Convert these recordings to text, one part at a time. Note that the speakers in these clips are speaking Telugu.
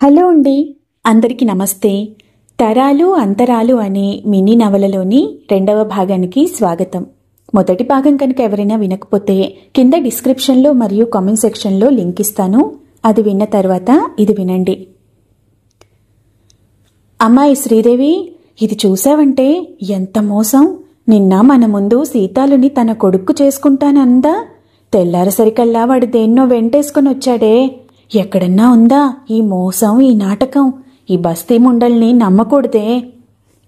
హలో అండి, అందరికీ నమస్తే. తరాలు అంతరాలు అనే మినీ నవలలోని 2వ భాగానికి స్వాగతం. మొదటి భాగం కనుక ఎవరైనా వినకపోతే కింద డిస్క్రిప్షన్లో మరియు కామెంట్ సెక్షన్లో లింక్ ఇస్తాను. అది విన్న తర్వాత ఇది వినండి. అమ్మాయి శ్రీదేవి, ఇది చూసావంటే ఎంత మోసం! నిన్న మన ముందు సీతాలుని తన కొడుక్కు చేసుకుంటానందా, తెల్లారసరికల్లా వాడు దేన్నో వెంటేసుకుని వచ్చాడే. ఎక్కడన్నా ఉందా ఈ మోసం, ఈ నాటకం? ఈ బస్తీ ముండల్ని నమ్మకూడదే.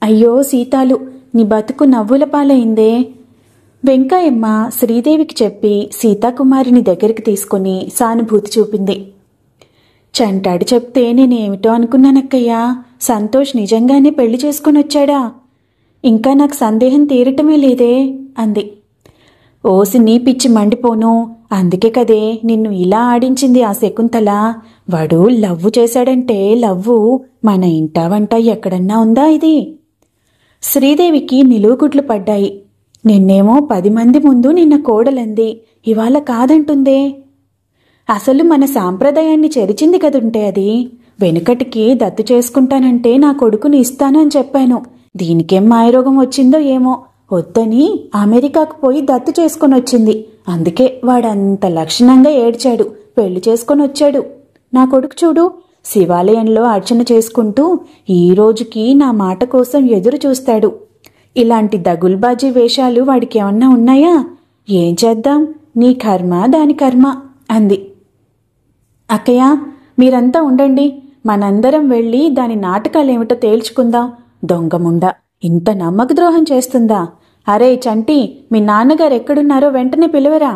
అయ్యో సీతాలు, నీ బతుకు నవ్వుల పాలైందే. వెంకయ్యమ్మ శ్రీదేవికి చెప్పి సీతాకుమారిని దగ్గరికి తీసుకుని సానుభూతి చూపింది. చంటాడు చెప్తే నేనేమిటో అనుకున్నానక్కయ్యా. సంతోష్ నిజంగానే పెళ్లి చేసుకుని వచ్చాడా? ఇంకా నాకు సందేహం తీరటమే లేదే అంది. ఓసి నీ పిచ్చి మండిపోను, అందుకే కదే నిన్ను ఇలా ఆడించింది ఆ శకుంతల. వాడు లవ్వు చేశాడంటే లవ్వు మన ఇంటా వంట ఎక్కడన్నా ఉందా ఇది? శ్రీదేవికి నిలువుగుడ్లు పడ్డాయి. నిన్నేమో 10 మంది ముందు నిన్న కోడలంది, ఇవాళ కాదంటుందే. అసలు మన సాంప్రదాయాన్ని చెరిచింది కదుంటే అది. వెనుకటికి దత్తు చేసుకుంటానంటే నా కొడుకుని ఇస్తాను అని చెప్పాను. దీనికేం మాయరోగం వచ్చిందో ఏమో, వద్దని అమెరికాకు పోయి దత్తు చేసుకొని వచ్చింది. అందుకే వాడంత లక్షణంగా ఏడ్చాడు, పెళ్లి చేసుకొని వచ్చాడు. నా కొడుకు చూడు, శివాలయంలో అర్చన చేసుకుంటూ ఈ రోజుకి నా మాట కోసం ఎదురు చూస్తాడు. ఇలాంటి దగుల్బాజీ వేషాలు వాడికి ఏమన్నా ఉన్నాయా? ఏం చేద్దాం, నీ కర్మ దాని కర్మ అంది. అక్కయ్య, మీరంతా ఉండండి, మనందరం వెళ్ళి దాని నాటకాలేమిటో తేల్చుకుందాం. దొంగముండ ఇంత నమ్మక ద్రోహం చేస్తుందా? అరే చంటి, మీ నాన్నగారు ఎక్కడున్నారో వెంటనే పిలువరా.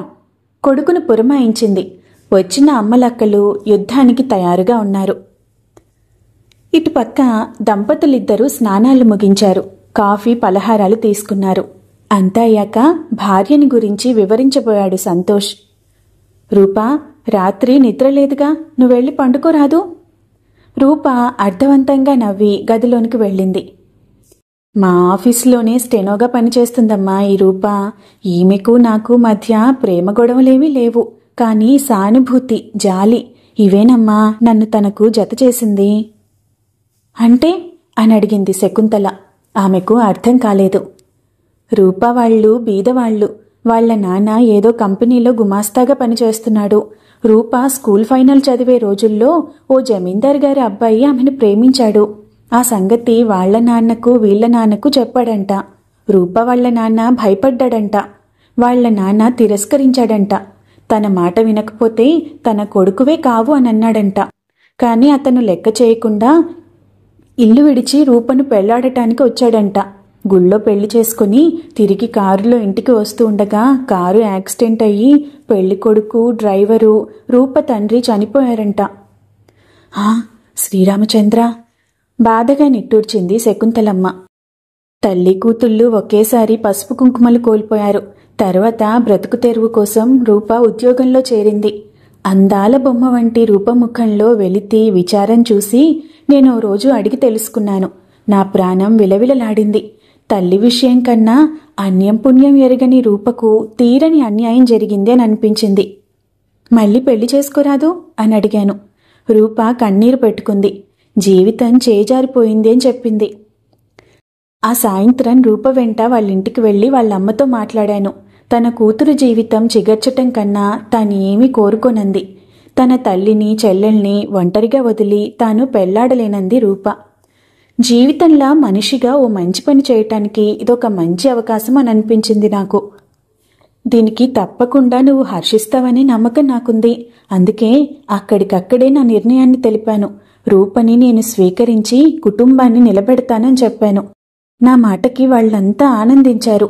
కొడుకును పురమాయించింది. వచ్చిన అమ్మలక్కలు యుద్ధానికి తయారుగా ఉన్నారు. ఇటుపక్క దంపతులిద్దరూ స్నానాలు ముగించారు. కాఫీ పలహారాలు తీసుకున్నారు. అంతా అయ్యాక భార్యని గురించి వివరించబోయాడు సంతోష్. రూపా, రాత్రి నిద్రలేదుగా, నువ్వెళ్ళి పండుకోరాదు? రూప అర్థవంతంగా నవ్వి గదిలోనికి వెళ్ళింది. మా ఆఫీసులోనే స్టెనోగా పనిచేస్తుందమ్మా ఈ రూప. ఈమెకు నాకు మధ్య ప్రేమ గొడవలేమీ లేవు, కానీ సానుభూతి, జాలి ఇవేనమ్మా నన్ను తనకు జత చేసింది. అంటే అని అడిగింది శకుంతల. ఆమెకు అర్థం కాలేదు. రూప వాళ్ళు బీదవాళ్లు. వాళ్ల నాన్న ఏదో కంపెనీలో గుమాస్తాగా పనిచేస్తున్నాడు. రూప స్కూల్ ఫైనల్ చదివే రోజుల్లో ఓ జమీందార్ గారి అబ్బాయి ఆమెను ప్రేమించాడు. ఆ సంగతి వాళ్ల నాన్నకు వీళ్ల నాన్నకు చెప్పాడంట. రూప వాళ్ల నాన్న భయపడ్డాడంట. వాళ్ల నాన్న తిరస్కరించాడంట. తన మాట వినకపోతే తన కొడుకువే కావు అని అన్నాడంట. కాని అతను లెక్క చేయకుండా ఇల్లు విడిచి రూపను పెళ్లాడటానికి వచ్చాడంట. గుళ్ళో పెళ్లి చేసుకుని తిరిగి కారులో ఇంటికి వస్తూ ఉండగా కారు యాక్సిడెంట్ అయ్యి పెళ్లి కొడుకు, డ్రైవరు, రూప తండ్రి చనిపోయారంట. శ్రీరామచంద్ర, బాధగా నిట్టూర్చింది శకుంతలమ్మ. తల్లి కూతుళ్ళు ఒకేసారి పసుపు కుంకుమలు కోల్పోయారు. తర్వాత బ్రతుకు తెరువు కోసం రూప ఉద్యోగంలో చేరింది. అందాల బొమ్మ వంటి రూపముఖంలో వెలితి, విచారం చూసి నేనో రోజు అడిగి తెలుసుకున్నాను. నా ప్రాణం విలవిలలాడింది. తల్లి విషయం కన్నా అన్యం పుణ్యం ఎరగని రూపకు తీరని అన్యాయం జరిగింది అని అనిపించింది. మళ్ళీ పెళ్లి చేసుకోరాదు అని అడిగాను. రూప కన్నీరు పెట్టుకుంది. జీవితం చేజారిపోయింది అని చెప్పింది. ఆ సాయంత్రం రూప వెంట వాళ్ళింటికి వెళ్ళి వాళ్ళమ్మతో మాట్లాడాను. తన కూతురు జీవితం చిగర్చటం కన్నా తాను ఏమీ కోరుకోనంది. తన తల్లిని, చెల్లెల్ని ఒంటరిగా వదిలి తాను పెళ్లాడలేనంది రూప. జీవితంలా మనిషిగా ఓ మంచి పని చేయటానికి ఇదొక మంచి అవకాశం అని అనిపించింది నాకు. దీనికి తప్పకుండా నువ్వు హర్షిస్తావని నమ్మకం నాకుంది. అందుకే అక్కడికక్కడే నా నిర్ణయాన్ని తెలిపాను. రూపని నేను స్వీకరించి కుటుంబాన్ని నిలబెడతానని చెప్పాను. నా మాటకి వాళ్లంతా ఆనందించారు.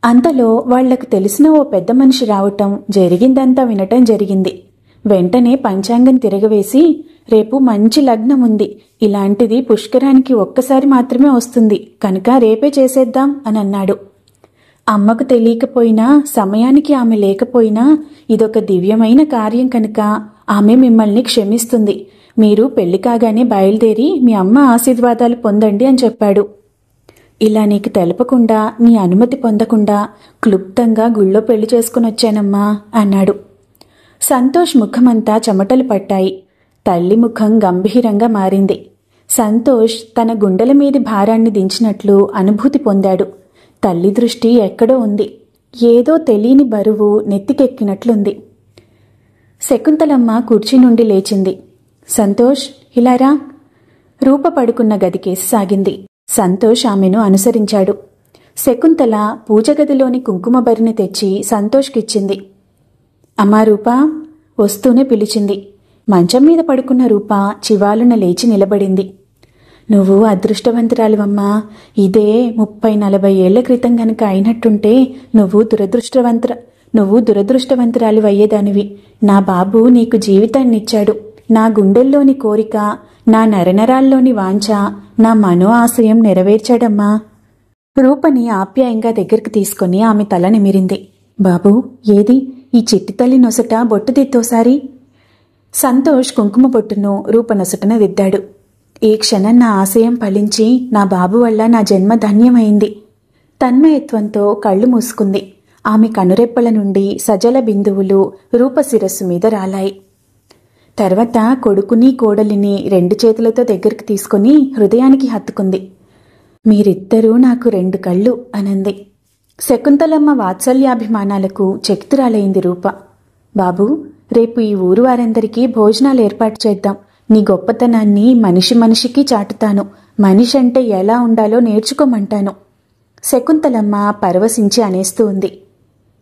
అంతలో వాళ్లకు తెలిసిన ఓ పెద్ద మనిషి రావటం, జరిగిందంతా వినటం జరిగింది. వెంటనే పంచాంగం తిరగవేసి, రేపు మంచి లగ్నం ఉంది, ఇలాంటిది పుష్కరానికి ఒక్కసారి మాత్రమే వస్తుంది కనుక రేపే చేసేద్దాం అని అన్నాడు. అమ్మకు తెలియకపోయినా, సమయానికి ఆమె లేకపోయినా ఇదొక దివ్యమైన కార్యం కనుక ఆమె మిమ్మల్ని క్షమిస్తుంది. మీరు పెళ్లి కాగానే బయలుదేరి మీ అమ్మ ఆశీర్వాదాలు పొందండి అని చెప్పాడు. ఇలా నీకు తెలపకుండా, నీ అనుమతి పొందకుండా క్లుప్తంగా గుళ్ళో పెళ్లి చేసుకుని వచ్చానమ్మా అన్నాడు. సంతోష్ ముఖమంతా చెమటలు పట్టాయి. తల్లి ముఖం గంభీరంగా మారింది. సంతోష్ తన గుండెల మీది భారాన్ని దించినట్లు అనుభూతి పొందాడు. తల్లి దృష్టి ఎక్కడో ఉంది. ఏదో తెలియని బరువు నెత్తికెక్కినట్లుంది. శకుంతలమ్మ కుర్చీ నుండి లేచింది. సంతోష్, ఇలారా. రూప పడుకున్న గదికేసి సాగింది. సంతోష్ ఆమెను అనుసరించాడు. శకుంతల పూజగదిలోని కుంకుమ బరిని తెచ్చి సంతోష్కిచ్చింది. అమ్మా రూపా, వస్తూనే పిలిచింది. మంచం మీద పడుకున్న రూప చివాలున లేచి నిలబడింది. నువ్వు అదృష్టవంతురాలివమ్మా. ఇదే 30-40 ఏళ్ల క్రితం గనక అయినట్టుంటే నువ్వు దురదృష్టవంతురాలివయ్యేదానివి. నా బాబు నీకు జీవితాన్నిచ్చాడు. నా గుండెల్లోని కోరిక, నా నరనరాల్లోని వాంఛ, నా మనో ఆశయం నెరవేర్చాడమ్మా. రూపని ఆప్యాయంగా దగ్గరికి తీసుకుని ఆమె తల నిమిరింది. బాబూ, ఏది ఈ చిట్టి తల్లి నొసట బొట్టు దిత్తోసారి. సంతోష్ కుంకుమ బొట్టును రూప నొసటన దిద్దాడు. ఈ క్షణం నా ఆశయం ఫలించి నా బాబు వల్ల నా జన్మ ధన్యమైంది. తన్మయత్వంతో కళ్ళు మూసుకుంది. ఆమె కనురెప్పల నుండి సజల బిందువులు రూప శిరస్సు మీద రాలాయి. తర్వాత కొడుకుని కోడలిని 2 చేతులతో దగ్గరికి తీసుకుని హృదయానికి హత్తుకుంది. మీరిద్దరూ నాకు 2 కళ్ళు అనంది. శకుంతలమ్మ వాత్సల్యాభిమానాలకు చకితురాలైంది రూప. బాబూ, రేపు ఈ ఊరు వారందరికీ భోజనాలు ఏర్పాటు చేద్దాం. నీ గొప్పతనాన్ని మనిషి మనిషికి చాటుతాను. మనిషి అంటే ఎలా ఉండాలో నేర్చుకోమంటాను. శకుంతలమ్మ పరవశించి అనేస్తూ ఉంది.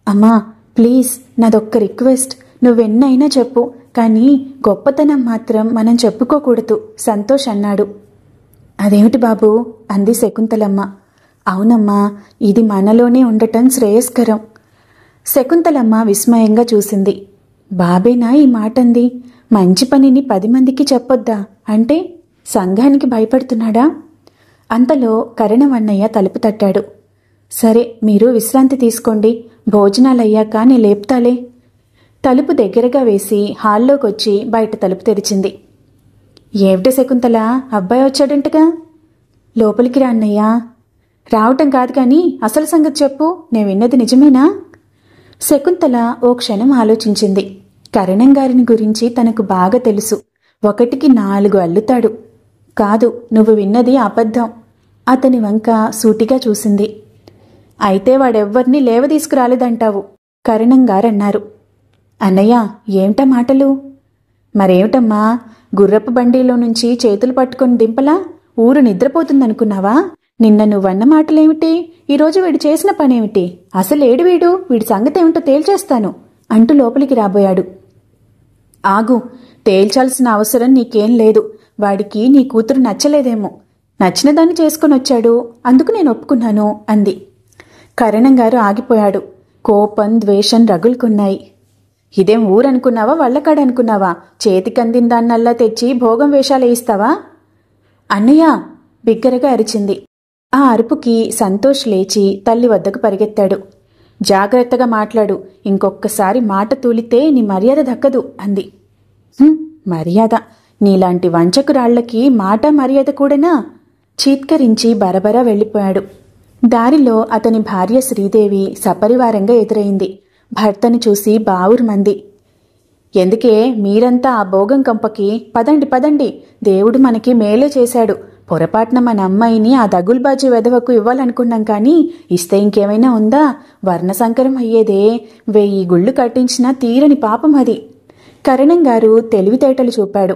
అమ్మా ప్లీజ్, నాదొక్క రిక్వెస్ట్. నువ్వెన్నైనా చెప్పు, కానీ గొప్పతనం మాత్రం మనం చెప్పుకోకూడదు, సంతోష్ అన్నాడు. అదేమిటి బాబూ అంది శకుంతలమ్మ. అవునమ్మా, ఇది మనలోనే ఉండటం శ్రేయస్కరం. శకుంతలమ్మ విస్మయంగా చూసింది. బాబేనా ఈ మాటంది? మంచి పనిని 10 మందికి చెప్పొద్దా అంటే సంఘానికి భయపడుతున్నాడా? అంతలో కరణవన్నయ్య తలుపు తట్టాడు. సరే, మీరు విశ్రాంతి తీసుకోండి, భోజనాలయ్యాక నే లేపుతాలే. తలుపు దగ్గరగా వేసి హాల్లోకొచ్చి బయట తలుపు తెరిచింది. ఏమిటి శకుంతల, అబ్బాయి వచ్చాడంటగా? లోపలికి రా అన్నయ్యా. రావటం కాదు కానీ అసలు సంగతి చెప్పు, నే విన్నది నిజమేనా? శకుంతల ఓ క్షణం ఆలోచించింది. కరణం గారిని గురించి తనకు బాగా తెలుసు. 1కి 4 అల్లుతాడు. కాదు, నువ్వు విన్నది అబద్ధం. అతని వంక సూటిగా చూసింది. అయితే వాడెవ్వర్నీ లేవదీసుకురాలేదంటావు, కరణం గారన్నారు. అన్నయ్య, ఏమిటా మాటలు? మరేమిటమ్మా, గుర్రపు బండిలో నుంచి చేతులు పట్టుకుని దింపలా ఊరు నిద్రపోతుందనుకున్నావా? నిన్న నువ్వన్న మాటలేమిటి? ఈరోజు వీడు చేసిన పనేమిటి? అసలేడు వీడి సంగతేమిటో తేల్చేస్తాను అంటూ లోపలికి రాబోయాడు. ఆగు, తేల్చాల్సిన అవసరం నీకేం లేదు. వాడికి నీ కూతురు నచ్చలేదేమో. నచ్చిన దాన్ని చేసుకునొచ్చాడు, అందుకు నేను ఒప్పుకున్నాను అంది. కరణం గారు ఆగిపోయాడు. కోపం, ద్వేషం రగులుకున్నాయి. ఇదేం ఊరనుకున్నావా, వల్లకాడనుకున్నావా? చేతికందిన దాన్నల్లా తెచ్చి భోగం వేషాలేయిస్తావా? అన్నయ్య, బిగ్గరగా అరిచింది. ఆ అరుపుకి సంతోష్ లేచి తల్లి వద్దకు పరిగెత్తాడు. జాగ్రత్తగా మాట్లాడు, ఇంకొక్కసారి మాట తూలితే నీ మర్యాద దక్కదు అంది. మర్యాద? నీలాంటి వంచకురాళ్లకి మాట మర్యాద కూడానా? చీత్కరించి బరబరా వెళ్ళిపోయాడు. దారిలో అతని భార్య శ్రీదేవి సపరివారంగా ఎదురైంది. భర్తను చూసి బావురుమంది. ఎందుకే మీరంతా ఆ భోగం కంపకి? పదండి, దేవుడు మనకి మేలే చేశాడు. పొరపాటున మన అమ్మాయిని ఆ దగుల్బాజీ వెధవకు ఇవ్వాలనుకున్నాం, కానీ ఇస్తే ఇంకేమైనా ఉందా? వర్ణసంకరం అయ్యేదే. 1000 గుళ్ళు కట్టించినా తీరని పాపం అది. కరణం గారు తెలివితేటలు చూపాడు.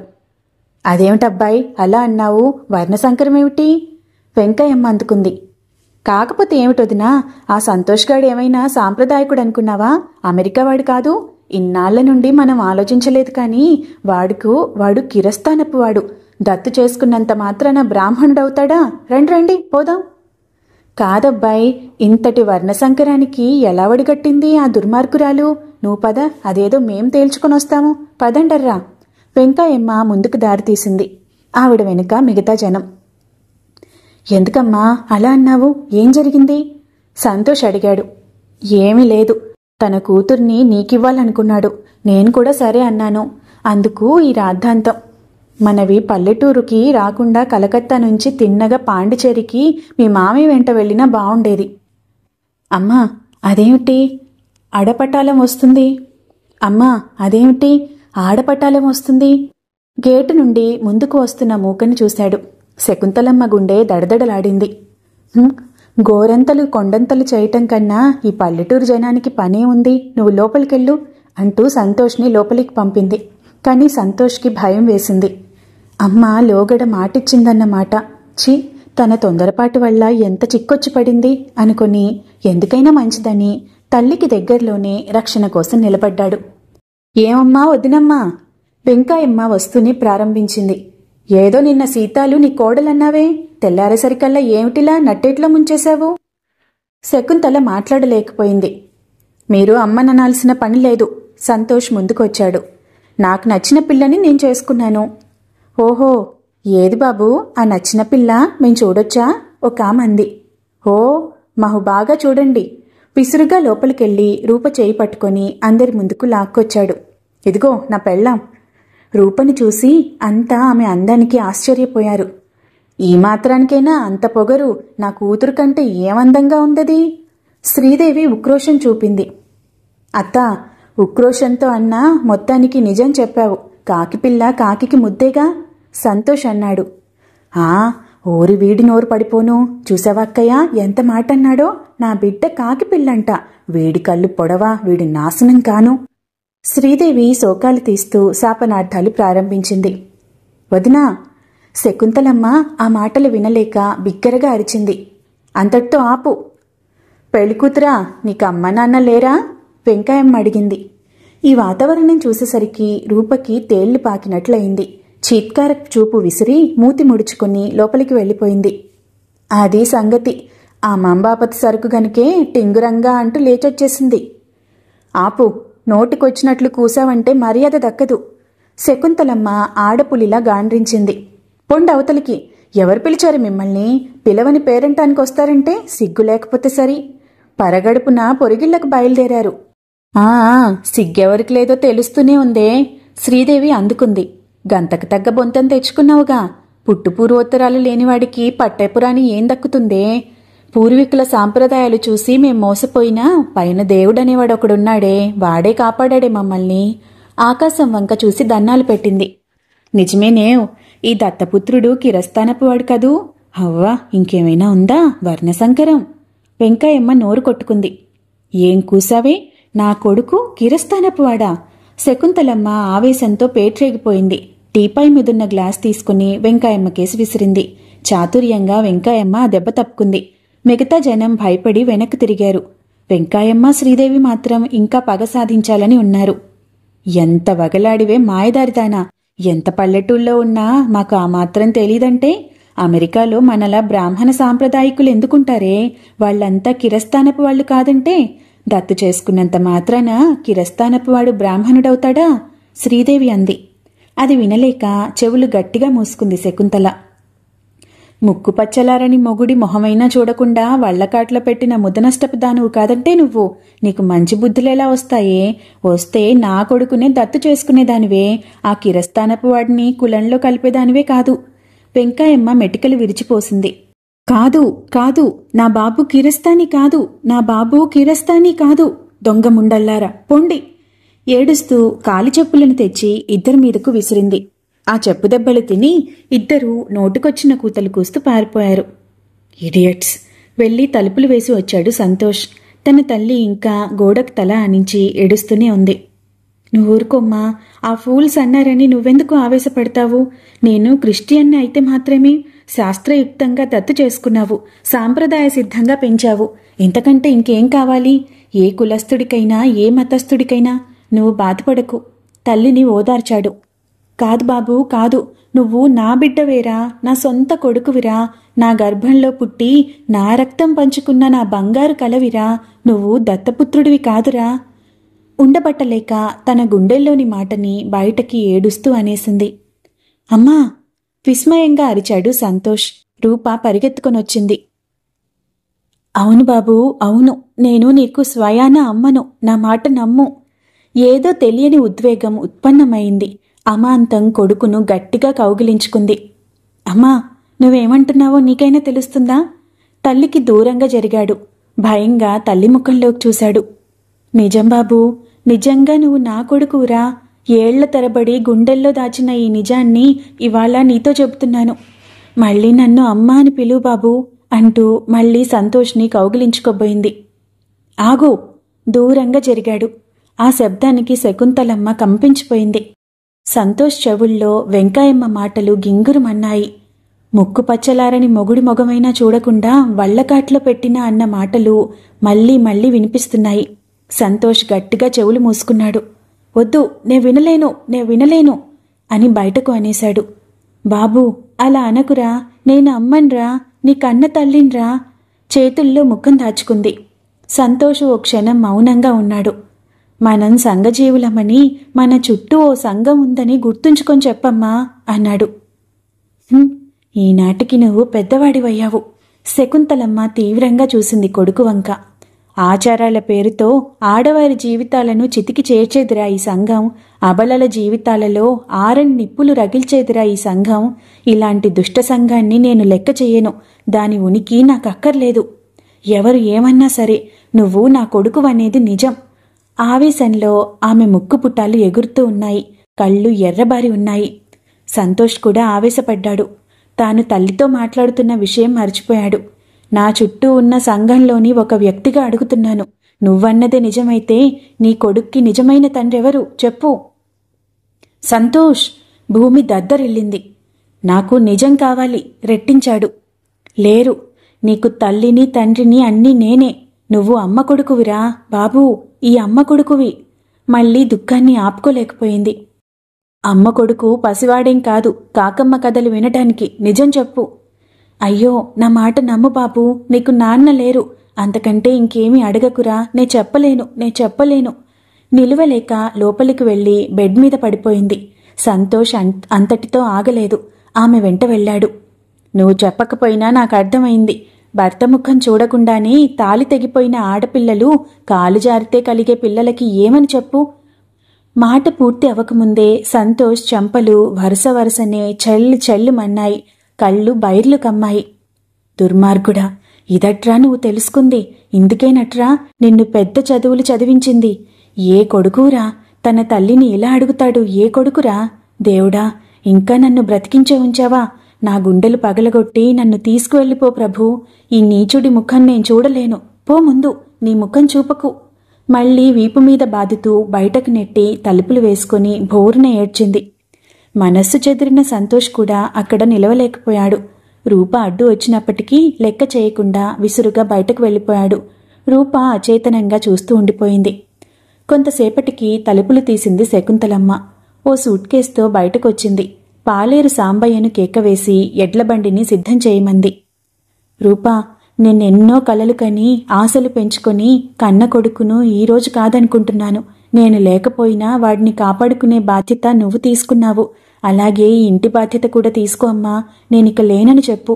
అదేమిటబ్బాయి అలా అన్నావు? వర్ణసంకరమేమిటి? వెంకయ్యమ్మ అందుకుంది. కాకపోతే ఏమిటొదినా, ఆ సంతోష్గాడు ఏమైనా సాంప్రదాయకుడు అనుకున్నావా? అమెరికా వాడు కాదు. ఇన్నాళ్ల నుండి మనం ఆలోచించలేదు, కానీ వాడు కిరస్థానపు వాడు. దత్తు చేసుకున్నంత మాత్రాన బ్రాహ్మణుడవుతాడా? రండి పోదాం. కాదబ్బాయి, ఇంతటి వర్ణసంకరానికి ఎలా వడిగట్టింది ఆ దుర్మార్గురాలు? నువ్వు పద, అదేదో మేం తేల్చుకొనొస్తాము, పదండర్రా. వెంకయ్యమ్మ ముందుకు దారితీసింది. ఆవిడ వెనుక మిగతా జనం. ఎందుకమ్మా అలా అన్నావు? ఏం జరిగింది? సంతోష్ అడిగాడు. ఏమీ లేదు, తన కూతుర్ని నీకివ్వాలనుకున్నాడు. నేను కూడా సరే అన్నాను. అందుకు ఈ రాద్ధాంతం. మనవి పల్లెటూరుకి రాకుండా కలకత్తా నుంచి తిన్నగా పాండిచేరికి మీ మామయ్య వెంట వెళ్ళినా బావుండేది. అమ్మా అదేమిటి ఆడపటాలం వస్తుంది? గేటు నుండి ముందుకు వస్తున్న మూకని చూశాడు. శకుంతలమ్మ గుండె దడదడలాడింది. గోరంతలు కొండంతలు చేయటం కన్నా ఈ పల్లెటూరు జనానికి పనే ఉంది, నువ్వు లోపలికెళ్ళు అంటూ సంతోష్ని లోపలికి పంపింది. కానీ సంతోష్కి భయం వేసింది. అమ్మ లోగడ మాటిచ్చిందన్నమాట. ఛీ, తన తొందరపాటు వల్ల ఎంత చిక్కొచ్చి పడింది అనుకుని ఎందుకైనా మంచిదని తల్లికి దగ్గరలోనే రక్షణ కోసం నిలబడ్డాడు. ఏమమ్మా వదినమ్మా, వెంకాయమ్మ వస్తూనే ప్రారంభించింది. ఏదో నిన్న సీతాలు నీ కోడలన్నావే, తెల్లారేసరికల్లా ఏమిటిలా నట్టేట్లో ముంచేశావు? శకుంతల మాట్లాడలేకపోయింది. మీరు అమ్మననాల్సిన పని లేదు. సంతోష్ ముందుకొచ్చాడు. నాకు నచ్చిన పిల్లని నేను చేసుకున్నాను. ఓహో, ఏది బాబూ ఆ నచ్చిన పిల్ల, మేం చూడొచ్చా? ఒక ఆమె అంది. ఓ, మాహు బాగా చూడండి. పిసురుగా లోపలికెళ్ళి రూప చేయి పట్టుకొని అందరి ముందుకు లాక్కొచ్చాడు. ఇదిగో నా పెళ్ళాం. రూపని చూసి అంతా ఆమె అందానికి ఆశ్చర్యపోయారు. ఈ మాత్రానికైనా అంత పొగరు? నా కూతురు కంటే ఏమందంగా ఉందది? శ్రీదేవి ఉక్రోషం చూపింది. అత్తా, ఉక్రోషంతో అన్నా మొత్తానికి నిజం చెప్పావు. కాకిపిల్ల కాకికి ముద్దేగా సంతోష్ అన్నాడు. ఓరి వీడి నోరు పడిపోను. చూసావక్కయ్య ఎంత మాట అన్నాడో? నా బిడ్డ కాకిపిల్లంట. వీడి కళ్ళు పొడవా, వీడి నాశనం కాను. శ్రీదేవి శోకాలు తీస్తూ శాపనార్థాలు ప్రారంభించింది. వదినా, శకుంతలమ్మ ఆ మాటలు వినలేక బిగ్గరగా అరిచింది. అంతటితో ఆపు. పెళ్లికూతురా, నీకు అమ్మ నాన్న లేరా? వెంకాయమ్మ అడిగింది. ఈ వాతావరణం చూసేసరికి రూపకి తేళ్లు పాకినట్లయింది. చీత్కారపు చూపు విసిరి మూతి ముడుచుకుని లోపలికి వెళ్ళిపోయింది. అది సంగతి. ఆ మంబాపతి సరుకు గనుకే టింగురంగా అంటూ లేచొచ్చేసింది. ఆపు, నోటికొచ్చినట్లు కూసావంటే మర్యాద దక్కదు. శకుంతలమ్మ ఆడపులిలా గాండ్రించింది. పొండవతలికి. ఎవరు పిలిచారు మిమ్మల్ని? పిలవని పేరంటానికి వస్తారంటే సిగ్గు లేకపోతే సరి. పరగడుపున పొరిగిళ్లకు బయలుదేరారు. సిగ్గెవరికి లేదో తెలుస్తూనే ఉందే. శ్రీదేవి అందుకుంది. గంతకు తగ్గ బొంతం తెచ్చుకున్నావుగా. పుట్టుపూర్వోత్తరాలు లేనివాడికి పట్టెపురాని ఏం దక్కుతుందే? పూర్వీకుల సాంప్రదాయాలు చూసి మేం మోసపోయినా పైన దేవుడనేవాడొకడున్నాడే, వాడే కాపాడాడే మమ్మల్ని. ఆకాశం వంక చూసి దన్నాలు పెట్టింది. నిజమేనేవ్, ఈ దత్తపుత్రుడు కిరస్థానపువాడు కదూ? అవ్వా, ఇంకేమైనా ఉందా వర్ణశంకరం? వెంకాయమ్మ నోరు కొట్టుకుంది. ఏం కూసావే? నా కొడుకు కిరస్థానపువాడా? శకుంతలమ్మ ఆవేశంతో పేట్రేగిపోయింది. టీపాయ్ మీదున్న గ్లాస్ తీసుకుని వెంకాయమ్మ కేసి విసిరింది. చాతుర్యంగా వెంకాయమ్మ దెబ్బ తప్పుకుంది. మిగతా జనం భయపడి వెనక్కు తిరిగారు. వెంకాయమ్మ శ్రీదేవి మాత్రం ఇంకా పగ సాధించాలని ఉన్నారు. ఎంత వగలాడివే మాయదారిదానా! ఎంత పల్లెటూళ్ళలో ఉన్నా మాకు ఆ మాత్రం తెలీదంటే? అమెరికాలో మనలా బ్రాహ్మణ సాంప్రదాయకులు ఎందుకుంటారే? వాళ్లంతా కిరస్థానపు వాళ్లు కాదంటే? దత్తు చేసుకున్నంత మాత్రాన కిరస్థానపు వాడు బ్రాహ్మణుడవుతాడా? శ్రీదేవి అంది. అది వినలేక చెవులు గట్టిగా మూసుకుంది శకుంతల. ముక్కు పచ్చలారని మొగుడి మొహమైనా చూడకుండా వళ్లకాట్లో పెట్టిన ముదనష్టపు దానువు కాదంటే నువ్వు? నీకు మంచి బుద్ధులేలా వస్తాయే? వస్తే నా కొడుకునే దత్తు చేసుకునేదానివే. ఆ కిరస్థానపు వాడిని కులంలో కలిపేదానివే కాదు. వెంకాయమ్మ మెటికలు విరిచిపోసింది. కాదు కాదు, నా బాబు కిరస్తాని కాదు, నా బాబు కిరస్తాని కాదు. దొంగ ముండల్లారా పొండి! ఏడుస్తూ కాలి చెప్పులను తెచ్చి ఇద్దరి మీదకు విసిరింది. ఆ చెప్పు దెబ్బలు తిని ఇద్దరూ నోటుకొచ్చిన కూతలు కూస్తూ పారిపోయారు. ఇడియట్స్! వెళ్లి తలుపులు వేసి వచ్చాడు సంతోష్. తన తల్లి ఇంకా గోడకు తల ఆనించి ఏడుస్తూనే ఉంది. నువ్వు ఊరుకోమ్మా, ఆ ఫూల్స్ అన్నారని నువ్వెందుకు ఆవేశపడతావు? నేను క్రిస్టియన్ని అయితే మాత్రమే శాస్త్రయుక్తంగా దత్తు చేసుకున్నావు, సాంప్రదాయ సిద్ధంగా పెంచావు. ఇంతకంటే ఇంకేం కావాలి? ఏ కులస్థుడికైనా ఏ మతస్థుడికైనా నువ్వు బాధపడకు. తల్లిని ఓదార్చాడు. కాదు బాబూ, కాదు. నువ్వు నా బిడ్డవేరా, నా సొంత కొడుకువిరా, నా గర్భంలో పుట్టి నా రక్తం పంచుకున్న నా బంగారు కలవిరా. నువ్వు దత్తపుత్రుడివి కాదురా. ఉండబట్టలేక తన గుండెల్లోని మాటని బయటకి ఏడుస్తూ అనేసింది. అమ్మా! విస్మయంగా అరిచాడు సంతోష్. రూప పరిగెత్తుకొనొచ్చింది. అవును బాబూ, అవును. నేను నీకు స్వయాన అమ్మను. నా మాట నమ్ము. ఏదో తెలియని ఉద్వేగం ఉత్పన్నమైంది. అమాంతం కొడుకును గట్టిగా కౌగిలించుకుంది. అమ్మా, నువ్వేమంటున్నావో నీకైనా తెలుస్తుందా? తల్లికి దూరంగా జరిగాడు. భయంగా తల్లి ముఖంలోకి చూశాడు. నిజం బాబూ, నిజంగా నువ్వు నా కొడుకురా. ఏళ్ల తరబడి గుండెల్లో దాచిన ఈ నిజాన్ని ఇవాళ నీతో చెబుతున్నాను. మళ్ళీ నన్ను అమ్మా అని పిలువు బాబూ అంటూ మళ్ళీ సంతోష్ని కౌగిలించుకోబోయింది. ఆగు! దూరంగా జరిగాడు. ఆ శబ్దానికి శకుంతలమ్మ కంపించిపోయింది. సంతోష్ చెవుల్లో వెంకాయమ్మ మాటలు గింగురుమన్నాయి. ముక్కు పచ్చలారని మొగుడి మొగమైనా చూడకుండా వళ్లకాట్లో పెట్టినా అన్న మాటలు మళ్ళీ మళ్ళీ వినిపిస్తున్నాయి. సంతోష్ గట్టిగా చెవులు మూసుకున్నాడు. వద్దు, నే వినలేను అని బయటకు అనేశాడు. బాబూ, అలా అనకురా, నేను అమ్మన్రా, నీ కన్న తల్లిన్రా. చేతుల్లో ముఖం దాచుకుంది. సంతోష్ ఓ క్షణం మౌనంగా ఉన్నాడు. మనం సంఘజీవులమని, మన చుట్టూ ఓ సంఘం ఉందని గుర్తుంచుకొని చెప్పమ్మా అన్నాడు. ఈనాటికి నువ్వు పెద్దవాడివయ్యావు. శకుంతలమ్మ తీవ్రంగా చూసింది కొడుకు వంక. ఆచారాల పేరుతో ఆడవారి జీవితాలను చితికి చేర్చేదిరా ఈ సంఘం. అబలల జీవితాలలో ఆరని నిప్పులు రగిల్చేదిరా ఈ సంఘం. ఇలాంటి దుష్ట సంఘాన్ని నేను లెక్క చెయ్యను. దాని ఉనికి నాకక్కర్లేదు. ఎవరు ఏమన్నా సరే, నువ్వు నా కొడుకువనేది నిజం. ఆవేశంలో ఆమె ముక్కు పుట్టాలు ఎగురుతూ ఉన్నాయి. కళ్ళు ఎర్రబారి ఉన్నాయి. సంతోష్ కూడా ఆవేశపడ్డాడు. తాను తల్లితో మాట్లాడుతున్న విషయం మర్చిపోయాడు. నా చుట్టూ ఉన్న సంఘంలోని ఒక వ్యక్తిగా అడుగుతున్నాను. నువ్వన్నదే నిజమైతే నీ కొడుక్కి నిజమైన తండ్రెవరు చెప్పు. సంతోష్! భూమి దద్దరిల్లింది. నాకు నిజం కావాలి రెట్టించాడు. లేరు, నీకు తల్లిని తండ్రిని అన్నీ నేనే. నువ్వు అమ్మ కొడుకువిరా బాబూ, ఈ అమ్మ కొడుకువి. మళ్ళీ దుఃఖాన్ని ఆపుకోలేకపోయింది. అమ్మ కొడుకు పసివాడేం కాదు, కాకమ్మ కథలు వినటానికి. నిజం చెప్పు. అయ్యో, నా మాట నమ్ము బాబూ, నీకు నాన్న లేరు. అంతకంటే ఇంకేమీ అడగకురా. నే చెప్పలేను. నిలువలేక లోపలికి వెళ్లి బెడ్ మీద పడిపోయింది. సంతోష్ అంతటితో ఆగలేదు. ఆమె వెంట వెళ్ళాడు. నువ్వు చెప్పకపోయినా నాకు అర్థమైంది. భర్త ముఖం చూడకుండానే తాలి తెగిపోయిన ఆడపిల్లలు కాలు జారితే కలిగే పిల్లలకి ఏమని చెప్పు. మాట పూర్తి అవకముందే సంతోష్ చెంపలు వరుసనే చెల్లుమన్నాయి. కళ్ళు బైర్లు కమ్మాయి. దుర్మార్గుడా, ఇదట్రా నువ్వు తెలుసుకుంది. ఇందుకేనట్రా నిన్ను పెద్ద చదువులు చదివించింది. ఏ కొడుకురా తన తల్లిని ఇలా అడుగుతాడు? ఏ కొడుకురా? దేవుడా, ఇంకా నన్ను బ్రతికించే ఉంచావా? నా గుండెలు పగలగొట్టి నన్ను తీసుకువెళ్ళిపో ప్రభూ. ఈ నీచుడి ముఖం నేను చూడలేను. పో ముందు, నీ ముఖం చూపకు. మళ్లీ వీపు మీద బాదుతూ బయటకు నెట్టి తలుపులు వేసుకుని భోరున ఏడ్చింది. మనస్సు చెదిరిన సంతోష్ కూడా అక్కడ నిలవలేకపోయాడు. రూప అడ్డు వచ్చినప్పటికీ లెక్క చేయకుండా విసురుగా బయటకు వెళ్ళిపోయాడు. రూప అచేతనంగా చూస్తూ ఉండిపోయింది. కొంతసేపటికి తలుపులు తీసింది శకుంతలమ్మ. ఓ సూట్ కేసుతో బయటకొచ్చింది. పాలేరు సాంబయ్యను కేకవేసి ఎడ్లబండిని సిద్ధం చేయమంది. రూపా, నేనెన్నో కలలు కని ఆశలు పెంచుకొని కన్న కొడుకును ఈరోజు కాదనుకుంటున్నాను. నేను లేకపోయినా వాడిని కాపాడుకునే బాధ్యత నువ్వు తీసుకున్నావు. అలాగే ఈ ఇంటి బాధ్యత కూడా తీసుకో అమ్మా. నేనిక లేనని చెప్పు.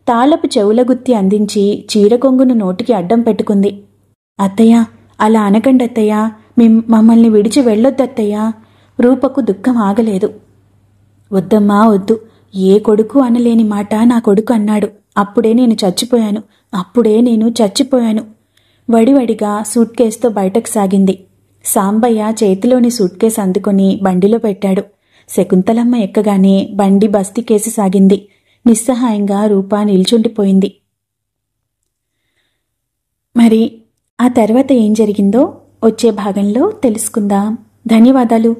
తాళపు చెవులగుత్తి అందించి చీరకొంగును నోటికి అడ్డం పెట్టుకుంది. అత్తయ్య, అలా అనకండి అత్తయ్య. మమ్మల్ని విడిచి వెళ్ళొద్దత్తయ్యా. రూపకు దుఃఖం ఆగలేదు. వద్దమ్మా వద్దు. ఏ కొడుకు అనలేని మాట నా కొడుకు అన్నాడు. అప్పుడే నేను చచ్చిపోయాను. వడివడిగా సూట్ కేసుతో బయటకు సాగింది. సాంబయ్య చేతిలోని సూట్ కేసు అందుకొని బండిలో పెట్టాడు. శకుంతలమ్మ ఎక్కగానే బండి బస్తీకేసి సాగింది. నిస్సహాయంగా రూప నిల్చుండిపోయింది. మరి ఆ తర్వాత ఏం జరిగిందో వచ్చే భాగంలో తెలుసుకుందాం. ధన్యవాదాలు.